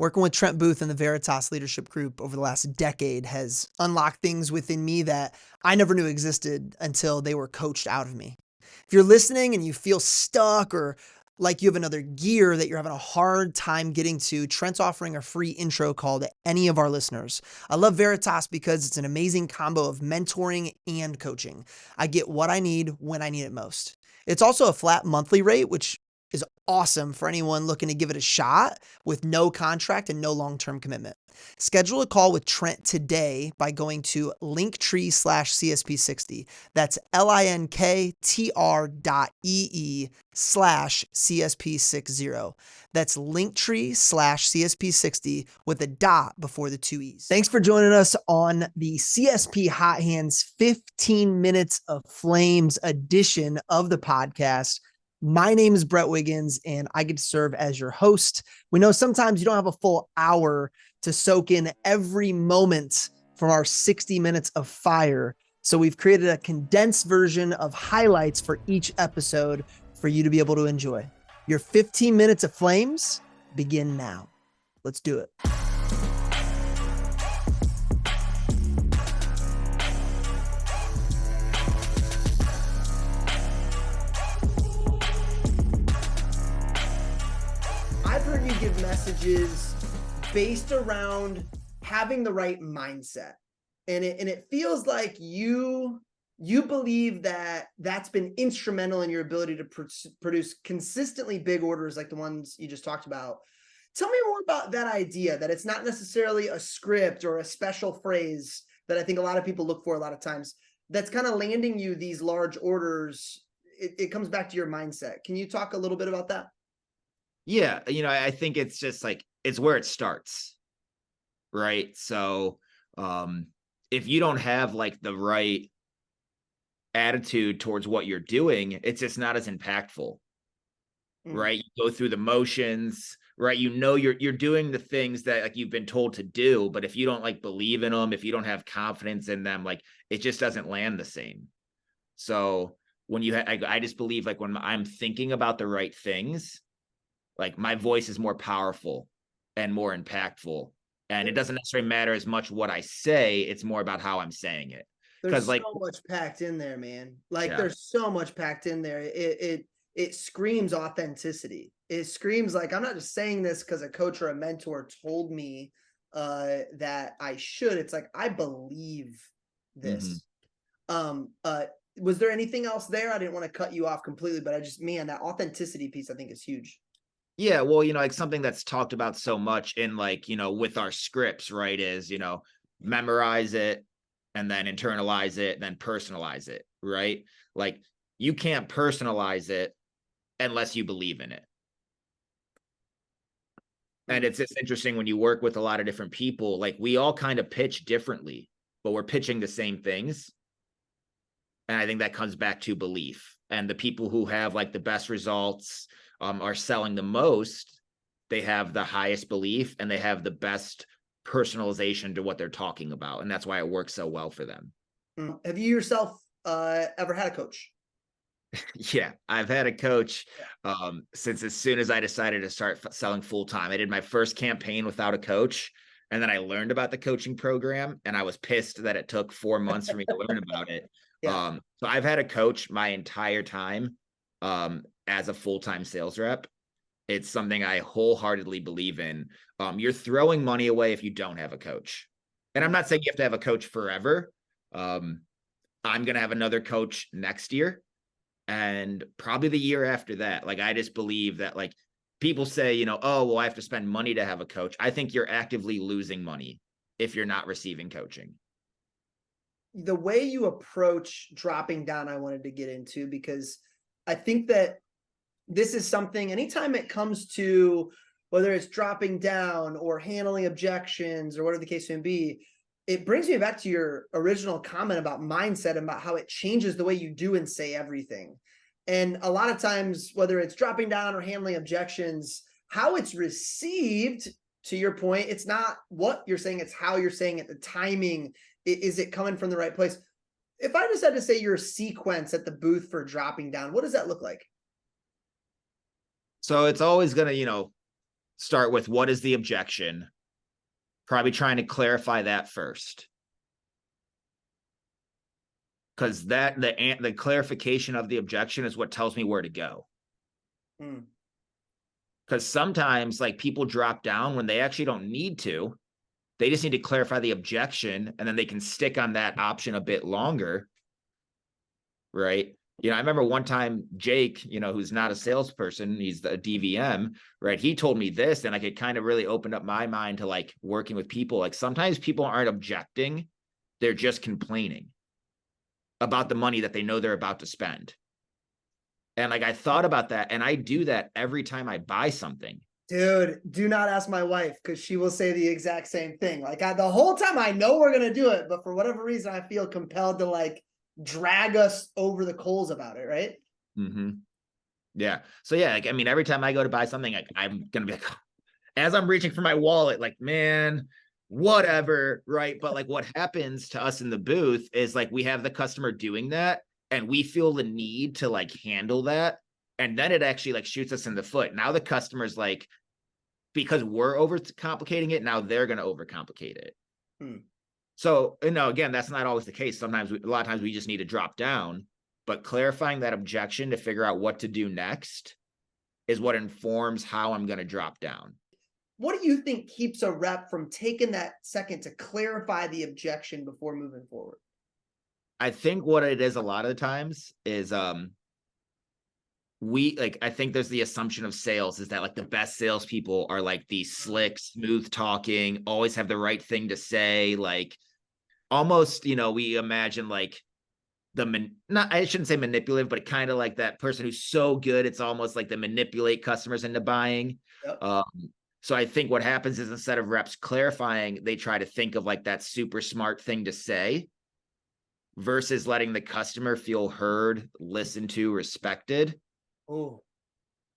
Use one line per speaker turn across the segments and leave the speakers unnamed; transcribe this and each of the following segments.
Working with Trent Booth and the Veritas Leadership Group over the last decade has unlocked things within me that I never knew existed until they were coached out of me. If you're listening and you feel stuck or like you have another gear that you're having a hard time getting to, Trent's offering a free intro call to any of our listeners. I love Veritas because it's an amazing combo of mentoring and coaching. I get what I need when I need it most. It's also a flat monthly rate, which is awesome for anyone looking to give it a shot with no contract and no long-term commitment. Schedule a call with Trent today by going to linktree/CSP60. That's linktr.ee/CSP60. That's linktree/CSP60 with a dot before the two E's. Thanks for joining us on the CSP Hot Hands 15 Minutes of Flames edition of the podcast. My name is Brett Wiggins, and I get to serve as your host. We know sometimes you don't have a full hour to soak in every moment from our 60 minutes of fire. So we've created a condensed version of highlights for each episode for you to be able to enjoy. Your 15 minutes of flames begin now. Let's do it. I've heard you give messages based around having the right mindset. And it feels like you believe that that's been instrumental in your ability to produce consistently big orders like the ones you just talked about. Tell me more about that idea, that it's not necessarily a script or a special phrase that I think a lot of people look for a lot of times that's kind of landing you these large orders. It comes back to your mindset. Can you talk a little bit about that?
Yeah, I think it's just like, it's where it starts, right? So if you don't have like the right attitude towards what you're doing, it's just not as impactful, right? You go through the motions, right? You're doing the things that like you've been told to do, but if you don't like believe in them, if you don't have confidence in them, like it just doesn't land the same. So when I just believe like when I'm thinking about the right things, like my voice is more powerful and more impactful. And it doesn't necessarily matter as much what I say. It's more about how I'm saying it.
There's
like
so much packed in there, man. Like
Yeah.
There's so much packed in there. It screams authenticity. It screams like, I'm not just saying this because a coach or a mentor told me that I should. It's like, I believe this. Was there anything else there? I didn't want to cut you off completely, but that authenticity piece I think is huge.
Yeah, well, like something that's talked about so much in like, with our scripts, right, is, memorize it and then internalize it, and then personalize it, right? Like you can't personalize it unless you believe in it. And it's just interesting when you work with a lot of different people, like we all kind of pitch differently, but we're pitching the same things. And I think that comes back to belief. And the people who have like the best results are selling the most. They have the highest belief and they have the best personalization to what they're talking about. And that's why it works so well for them.
Have you yourself ever had a coach?
Yeah, I've had a coach since as soon as I decided to start selling full time. I did my first campaign without a coach. And then I learned about the coaching program and I was pissed that it took 4 months for me to learn about it. Yeah. So I've had a coach my entire time as a full-time sales rep. It's something I wholeheartedly believe in. You're throwing money away if you don't have a coach. And I'm not saying you have to have a coach forever. I'm going to have another coach next year and probably the year after that. Like, I just believe that like people say, oh, well, I have to spend money to have a coach. I think you're actively losing money if you're not receiving coaching.
The way you approach dropping down, I wanted to get into, because I think that this is something, anytime it comes to whether it's dropping down or handling objections or whatever the case may be, it brings me back to your original comment about mindset and about how it changes the way you do and say everything. And a lot of times, whether it's dropping down or handling objections, how it's received, to your point, it's not what you're saying, it's how you're saying it, the timing. Is it coming from the right place? If I just had to say your sequence at the booth for dropping down, what does that look like?
So it's always going to, start with what is the objection? Probably trying to clarify that first. Because the clarification of the objection is what tells me where to go. Because sometimes like people drop down when they actually don't need to. They just need to clarify the objection, and then they can stick on that option a bit longer. Right. I remember one time Jake, who's not a salesperson, he's the DVM, right? He told me this, and like it kind of really opened up my mind to like working with people. Like sometimes people aren't objecting, they're just complaining about the money that they know they're about to spend. And like I thought about that, and I do that every time I buy something.
Dude, do not ask my wife, because she will say the exact same thing. Like the whole time I know we're gonna do it, but for whatever reason I feel compelled to like drag us over the coals about it, right?
Yeah. So yeah, like I mean, every time I go to buy something, like I'm gonna be like, as I'm reaching for my wallet, like, man, whatever, right? But like what happens to us in the booth is like we have the customer doing that, and we feel the need to like handle that, and then it actually like shoots us in the foot. Now the customer's like, because we're overcomplicating it, now they're gonna overcomplicate it. So, again, that's not always the case. Sometimes, a lot of times we just need to drop down, but clarifying that objection to figure out what to do next is what informs how I'm going to drop down.
What do you think keeps a rep from taking that second to clarify the objection before moving forward?
I think what it is a lot of the times is I think there's the assumption of sales is that like the best salespeople are like these slick, smooth talking, always have the right thing to say, like almost, we imagine like I shouldn't say manipulative, but kind of like that person who's so good, it's almost like they manipulate customers into buying.
Yep.
So I think what happens is instead of reps clarifying, they try to think of like that super smart thing to say versus letting the customer feel heard, listened to, respected.
Oh,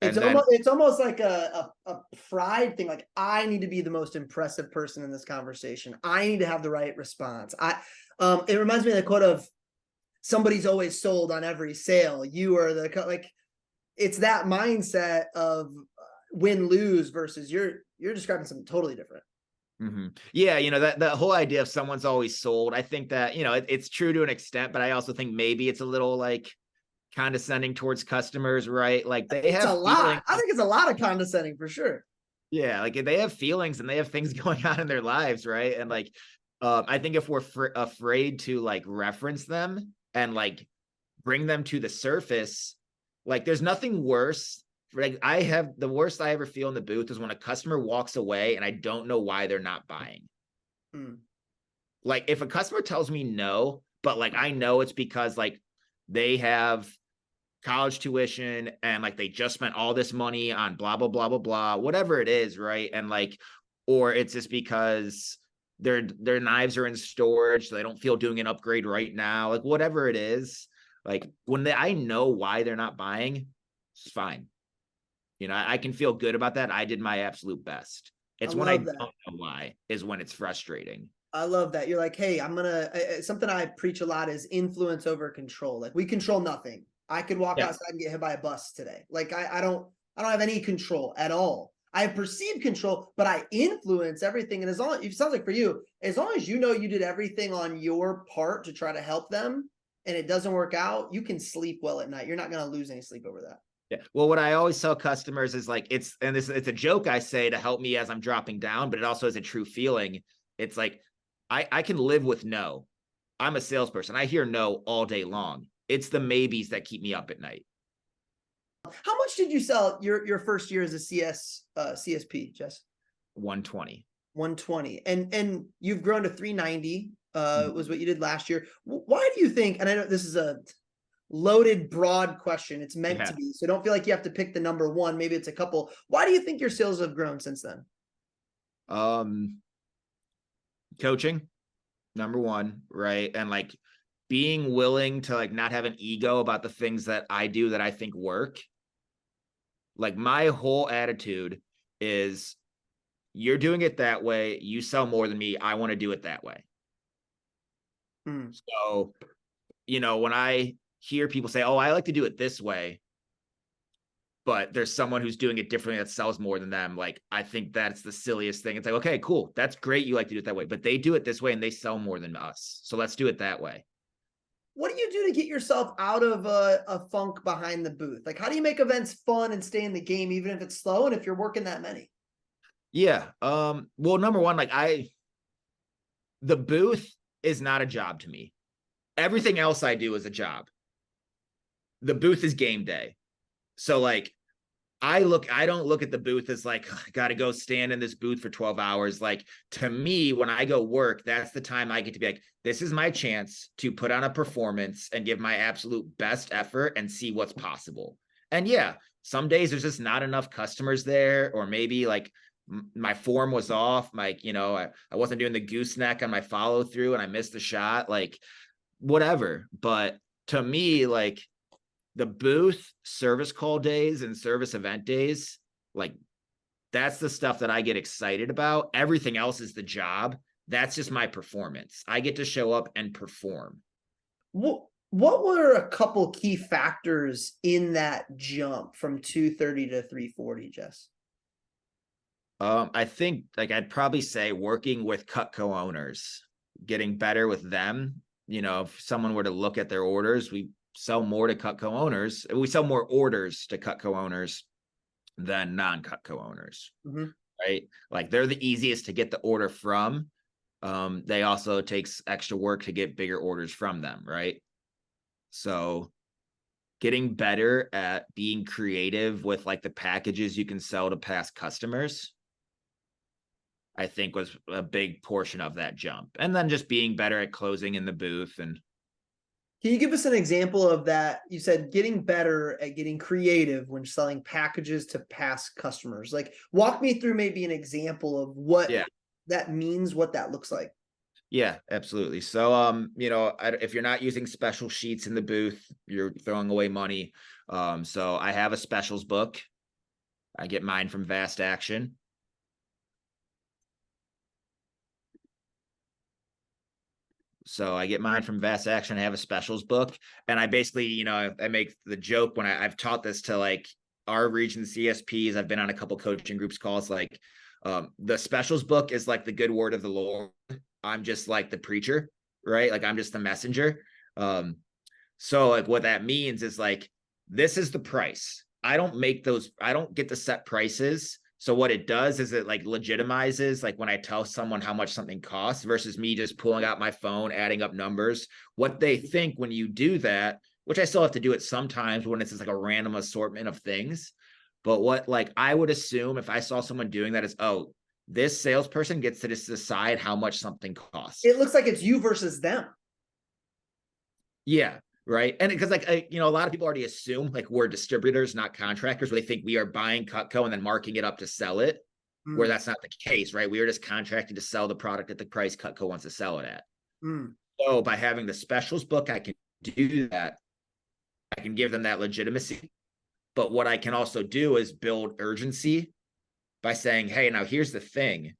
And
it's almost like a pride thing. Like I need to be the most impressive person in this conversation. I need to have the right response. It reminds me of the quote of somebody's always sold on every sale. You are like, it's that mindset of win lose versus you're describing something totally different.
Yeah, that the whole idea of someone's always sold. I think that it's true to an extent, but I also think maybe it's a little like condescending towards customers, right? Like they have feelings.
I think it's a lot of condescending for sure.
Yeah, like they have feelings and they have things going on in their lives, right? And like, I think if we're afraid to like reference them and like bring them to the surface, like there's nothing worse. Like the worst I ever feel in the booth is when a customer walks away and I don't know why they're not buying. Like if a customer tells me no, but like I know it's because like they have college tuition and like they just spent all this money on blah blah blah blah blah, whatever it is, right? And like, or it's just because their knives are in storage, so they don't feel doing an upgrade right now, like whatever it is. Like when I know why they're not buying, it's fine. I can feel good about that. I did my absolute best. It's when I don't know why is when it's frustrating.
I love that. You're like, hey, something I preach a lot is influence over control. Like we control nothing. I could walk outside and get hit by a bus today. Like I don't have any control at all. I have perceived control, but I influence everything. And it sounds like for you, as long as you know you did everything on your part to try to help them and it doesn't work out, you can sleep well at night. You're not going to lose any sleep over that.
Yeah. Well, what I always tell customers is like, it's a joke I say to help me as I'm dropping down, but it also is a true feeling. It's like, I can live with no. I'm a salesperson. I hear no all day long. It's the maybes that keep me up at night.
How much did you sell your first year as a CSP, Jess?
120.
120. And you've grown to 390, was what you did last year. Why do you think, and I know this is a loaded, broad question. It's meant to be. So don't feel like you have to pick the number one. Maybe it's a couple. Why do you think your sales have grown since then?
Coaching, number one, right? And like being willing to like not have an ego about the things that I do that I think work. Like my whole attitude is you're doing it that way. You sell more than me. I want to do it that way. So, when I hear people say, oh, I like to do it this way, but there's someone who's doing it differently that sells more than them. Like, I think that's the silliest thing. It's like, okay, cool. That's great. You like to do it that way, but they do it this way and they sell more than us. So let's do it that way.
What do you do to get yourself out of a funk behind the booth? Like, how do you make events fun and stay in the game, even if it's slow and if you're working that many?
Yeah. Well, number one, like the booth is not a job to me. Everything else I do is a job. The booth is game day. So like, I don't look at the booth as like, I got to go stand in this booth for 12 hours. Like, to me, when I go work, that's the time I get to be like, this is my chance to put on a performance and give my absolute best effort and see what's possible. And yeah, some days there's just not enough customers there, or maybe like my form was off. Like, I wasn't doing the gooseneck on my follow through and I missed the shot, like whatever. But to me, like, the booth, service call days and service event days, like, that's the stuff that I get excited about. Everything else is the job. That's just my performance. I get to show up and perform.
What were a couple key factors in that jump from 230 to 340, Jess?
I think, like, I'd probably say working with Cutco owners, getting better with them. If someone were to look at their orders, we sell more to Cutco owners. We sell more orders to Cutco owners than non-Cutco owners, right? Like, they're the easiest to get the order from. They also takes extra work to get bigger orders from them, right? So getting better at being creative with like the packages you can sell to past customers, I think was a big portion of that jump. And then just being better at closing in the booth. And
can you give us an example of that? You said getting better at getting creative when selling packages to past customers. Like, walk me through maybe an example of what that means, what that looks like.
Yeah, absolutely. So, if you're not using special sheets in the booth, you're throwing away money. So I have a specials book. I get mine from Vast Action. So I get mine from Vast Action. I have a specials book, and I basically, I make the joke when I've taught this to like our region CSPs. I've been on a couple coaching groups calls. Like, the specials book is like the good word of the Lord. I'm just like the preacher, right? Like, I'm just the messenger. So like what that means is like, this is the price. I don't get to set prices. So what it does is it like legitimizes, like, when I tell someone how much something costs versus me just pulling out my phone, adding up numbers, what they think when you do that, which I still have to do it sometimes when it's just like a random assortment of things. But what, like, I would assume if I saw someone doing that is, oh, this salesperson gets to just decide how much something costs.
It looks like it's you versus them.
Yeah. Right. And because like, a lot of people already assume like we're distributors, not contractors, where they think we are buying Cutco and then marking it up to sell it, where that's not the case, right? We are just contracted to sell the product at the price Cutco wants to sell it at. So by having the specials book, I can do that. I can give them that legitimacy. But what I can also do is build urgency by saying, hey, now here's the thing.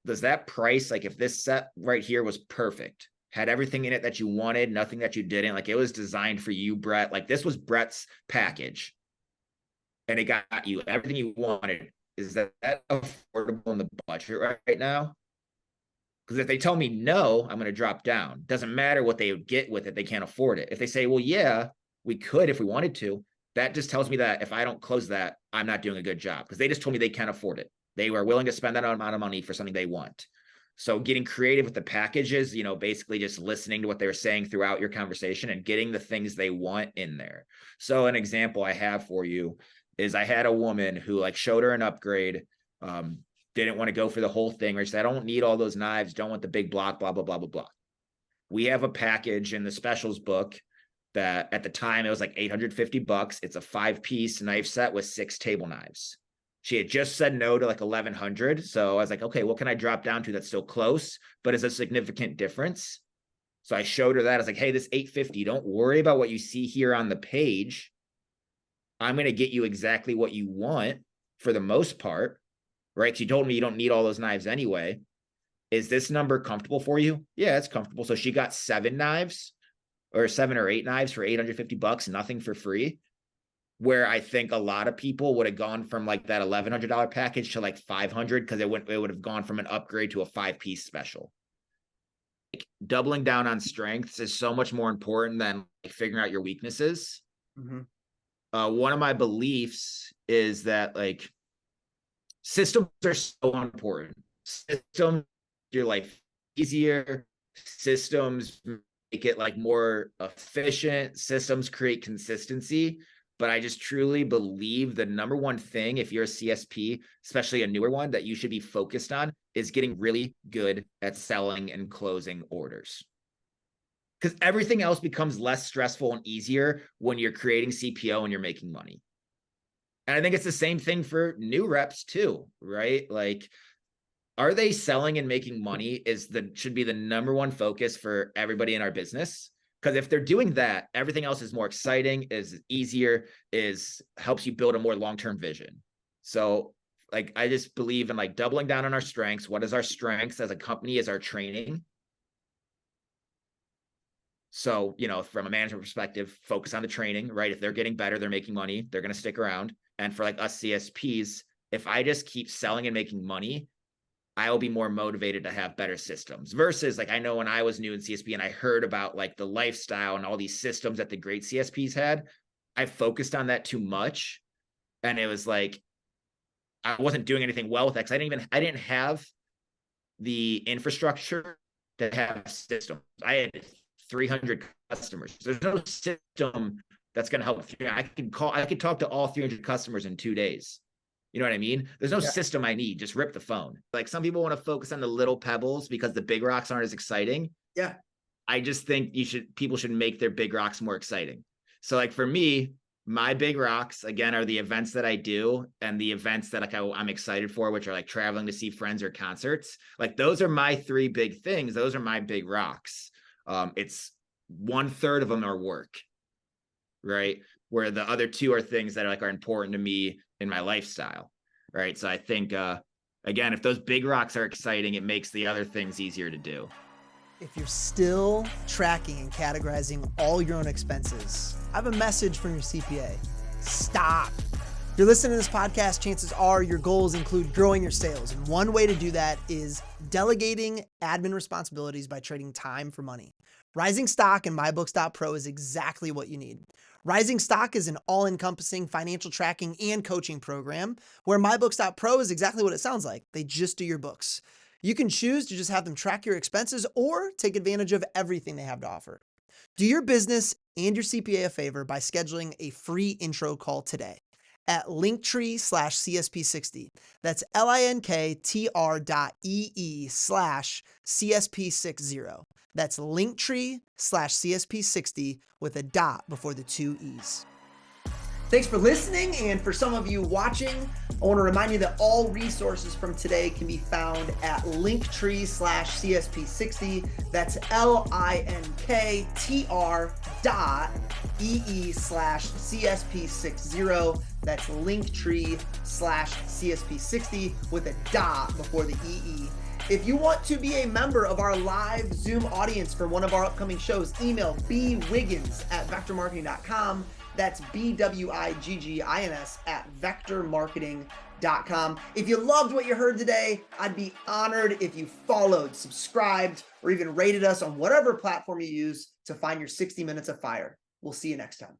Does that price, like, if this set right here was perfect, had everything in it that you wanted, nothing that you didn't, like, it was designed for you, Brett, like, this was Brett's package and it got you everything you wanted, is that affordable in the budget right now? Because if they tell me no, I'm going to drop down. Doesn't matter what they would get with it, they can't afford it. If they say, well, yeah, we could if we wanted to, that just tells me that if I don't close that, I'm not doing a good job, because they just told me they can't afford it. They were willing to spend that amount of money for something they want. So getting creative with the packages, basically just listening to what they were saying throughout your conversation and getting the things they want in there. So an example I have for you is I had a woman who like showed her an upgrade, didn't want to go for the whole thing, or she said, I don't need all those knives, don't want the big block, blah, blah, blah, blah, blah. We have a package in the specials book that at the time it was like $850. It's a 5-piece knife set with 6 table knives. She had just said no to like 1,100. So I was like, okay, what can I drop down to that's still close, but is a significant difference? So I showed her that. I was like, hey, this $850, don't worry about what you see here on the page. I'm going to get you exactly what you want for the most part, right? She told me you don't need all those knives anyway. Is this number comfortable for you? Yeah, it's comfortable. So she got 7 knives or 7 or 8 knives for $850, nothing for free. where I think a lot of people would have gone from like that $1,100 package to like 500 because it would have gone from an upgrade to a 5-piece special. Like, doubling down on strengths is so much more important than like figuring out your weaknesses.
Mhm.
One of my beliefs is that like systems are so important. Systems make your life easier. Systems make it like more efficient. Systems create consistency. But I just truly believe the number one thing, if you're a CSP, especially a newer one, that you should be focused on is getting really good at selling and closing orders. Because everything else becomes less stressful and easier when you're creating CPO and you're making money. And I think it's the same thing for new reps too, right? Like, are they selling and making money should be the number one focus for everybody in our business. Because if they're doing that, everything else is more exciting, is easier, helps you build a more long-term vision. So like, I just believe in like doubling down on our strengths. What is our strengths as a company is our training. So, from a management perspective, focus on the training, right? If they're getting better, they're making money, they're going to stick around. And for like us CSPs, if I just keep selling and making money, I will be more motivated to have better systems versus like, I know when I was new in CSP and I heard about like the lifestyle and all these systems that the great CSPs had, I focused on that too much. And it was like, I wasn't doing anything well with that because I didn't have the infrastructure to have systems. I had 300 customers. There's no system that's going to help. I could talk to all 300 customers in 2 days. You know what I mean? There's no system I need. Just rip the phone. Like, some people want to focus on the little pebbles because the big rocks aren't as exciting.
Yeah.
I just think people should make their big rocks more exciting. So like for me, my big rocks again are the events that I do and the events that like I'm excited for, which are like traveling to see friends or concerts. Like, those are my 3 big things. Those are my big rocks. It's 1/3 of them are work, right? Where the other 2 are things that are important to me in my lifestyle, right? So I think, again, if those big rocks are exciting, it makes the other things easier to do.
If you're still tracking and categorizing all your own expenses, I have a message from your CPA. Stop. If you're listening to this podcast, chances are your goals include growing your sales. And one way to do that is delegating admin responsibilities by trading time for money. Rising Stock and MyBooks.pro is exactly what you need. Rising Stock is an all-encompassing financial tracking and coaching program where MyBooks.pro is exactly what it sounds like. They just do your books. You can choose to just have them track your expenses or take advantage of everything they have to offer. Do your business and your CPA a favor by scheduling a free intro call today at linktree/CSP60. That's linktr.ee/CSP60. That's linktree/CSP60 with a dot before the 2 E's.
Thanks for listening, and for some of you watching, I want to remind you that all resources from today can be found at linktree/CSP60. That's linktr.ee/CSP60. That's linktree/CSP60 with a dot before the EE. If you want to be a member of our live Zoom audience for one of our upcoming shows, email bwiggins@vectormarketing.com. That's BWIGGINS@vectormarketing.com. If you loved what you heard today, I'd be honored if you followed, subscribed, or even rated us on whatever platform you use to find your 60 minutes of fire. We'll see you next time.